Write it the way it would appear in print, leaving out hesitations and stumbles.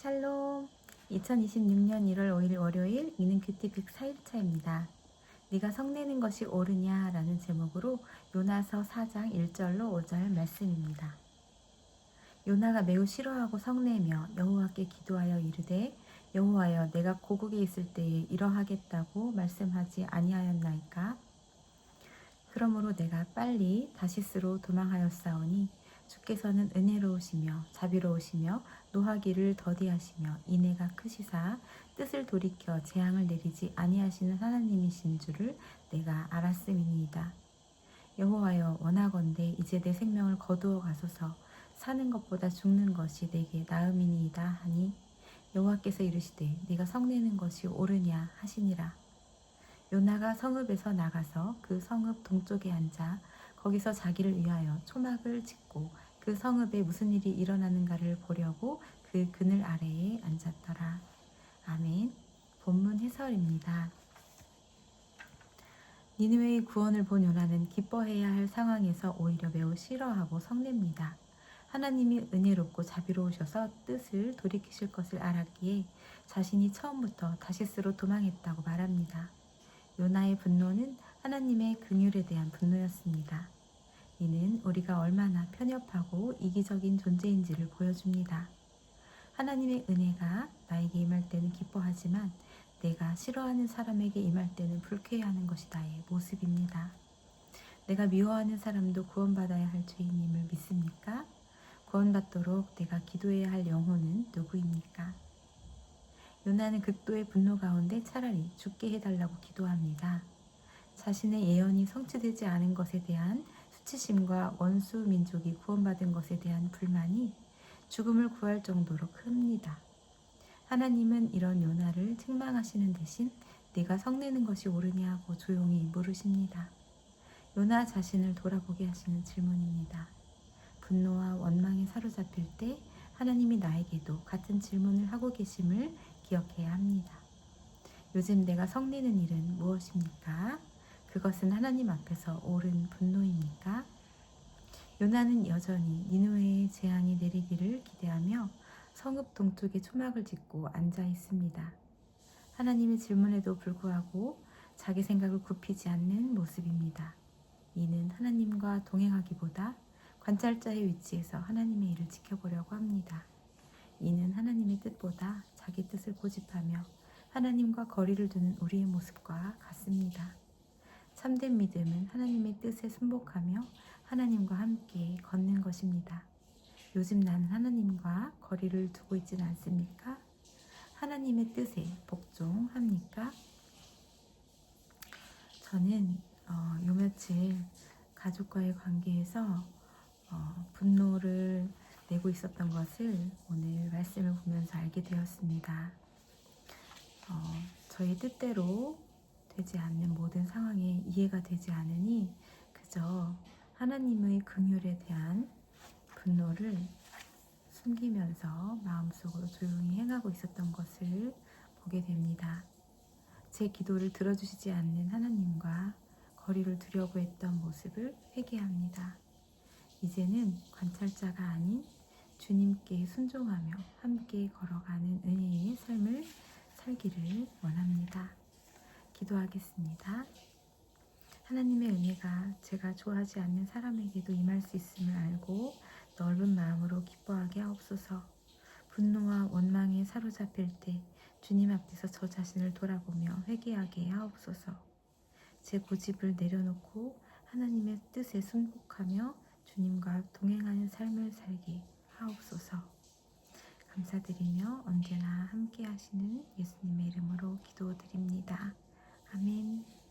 샬롬. 2026년 1월 5일 월요일 이는 큐티 104일차입니다. 네가 성내는 것이 옳으냐 라는 제목으로 요나서 4장 1절로 5절 말씀입니다. 요나가 매우 싫어하고 성내며 여호와께 기도하여 이르되 여호와여 내가 고국에 있을 때에 이러하겠다고 말씀하지 아니하였나이까? 그러므로 내가 빨리 다시스로 도망하였사오니 주께서는 은혜로우시며 자비로우시며 노하기를 더디하시며 인애가 크시사 뜻을 돌이켜 재앙을 내리지 아니하시는 하나님이신 줄을 내가 알았음이니이다. 여호와여 원하건대 이제 내 생명을 거두어 가소서. 사는 것보다 죽는 것이 내게 나음이니이다 하니 여호와께서 이르시되 네가 성내는 것이 옳으냐 하시니라. 요나가 성읍에서 나가서 그 성읍 동쪽에 앉아 거기서 자기를 위하여 초막을 짓고 그 성읍에 무슨 일이 일어나는가를 보려고 그 그늘 아래에 앉았더라. 아멘. 본문 해설입니다. 니느웨의 구원을 본 요나는 기뻐해야 할 상황에서 오히려 매우 싫어하고 성냅니다. 하나님이 은혜롭고 자비로우셔서 뜻을 돌이키실 것을 알았기에 자신이 처음부터 다시스로 도망했다고 말합니다. 요나의 분노는 하나님의 긍휼에 대한 분노였습니다. 이는 우리가 얼마나 편협하고 이기적인 존재인지를 보여줍니다. 하나님의 은혜가 나에게 임할 때는 기뻐하지만 내가 싫어하는 사람에게 임할 때는 불쾌해하는 것이 나의 모습입니다. 내가 미워하는 사람도 구원받아야 할 죄인임을 믿습니까? 구원받도록 내가 기도해야 할 영혼은 누구입니까? 요나는 극도의 분노 가운데 차라리 죽게 해달라고 기도합니다. 자신의 예언이 성취되지 않은 것에 대한 수치심과 원수 민족이 구원받은 것에 대한 불만이 죽음을 구할 정도로 큽니다. 하나님은 이런 요나를 책망하시는 대신 네가 성내는 것이 옳으냐고 조용히 물으십니다. 요나 자신을 돌아보게 하시는 질문입니다. 분노와 원망에 사로잡힐 때 하나님이 나에게도 같은 질문을 하고 계심을 기억해야 합니다. 요즘 내가 성내는 일은 무엇입니까? 그것은 하나님 앞에서 옳은 분노입니까? 요나는 여전히 니느웨의 재앙이 내리기를 기대하며 성읍 동쪽에 초막을 짓고 앉아 있습니다. 하나님의 질문에도 불구하고 자기 생각을 굽히지 않는 모습입니다. 이는 하나님과 동행하기보다 관찰자의 위치에서 하나님의 일을 지켜보려고 합니다. 이는 하나님의 뜻보다 자기 뜻을 고집하며 하나님과 거리를 두는 우리의 모습과 같습니다. 참된 믿음은 하나님의 뜻에 순복하며 하나님과 함께 걷는 것입니다. 요즘 나는 하나님과 거리를 두고 있지는 않습니까? 하나님의 뜻에 복종합니까? 저는 요 며칠 가족과의 관계에서 분노를 내고 있었던 것을 오늘 말씀을 보면서 알게 되었습니다. 저희 뜻대로 되지 않는 모든 상황에 이해가 되지 않으니 그저 하나님의 긍휼에 대한 분노를 숨기면서 마음속으로 조용히 행하고 있었던 것을 보게 됩니다. 제 기도를 들어주시지 않는 하나님과 거리를 두려고 했던 모습을 회개합니다. 이제는 관찰자가 아닌 주님께 순종하며 함께 걸어가는 은혜의 삶을 살기를 원합니다. 기도하겠습니다. 하나님의 은혜가 제가 좋아하지 않는 사람에게도 임할 수 있음을 알고 넓은 마음으로 기뻐하게 하옵소서. 분노와 원망에 사로잡힐 때 주님 앞에서 저 자신을 돌아보며 회개하게 하옵소서. 제 고집을 내려놓고 하나님의 뜻에 순복하며 주님과 동행하는 삶을 살게 하옵소서. 감사드리며 언제나 함께 하시는 예수님의 이름으로 기도드립니다. 아멘.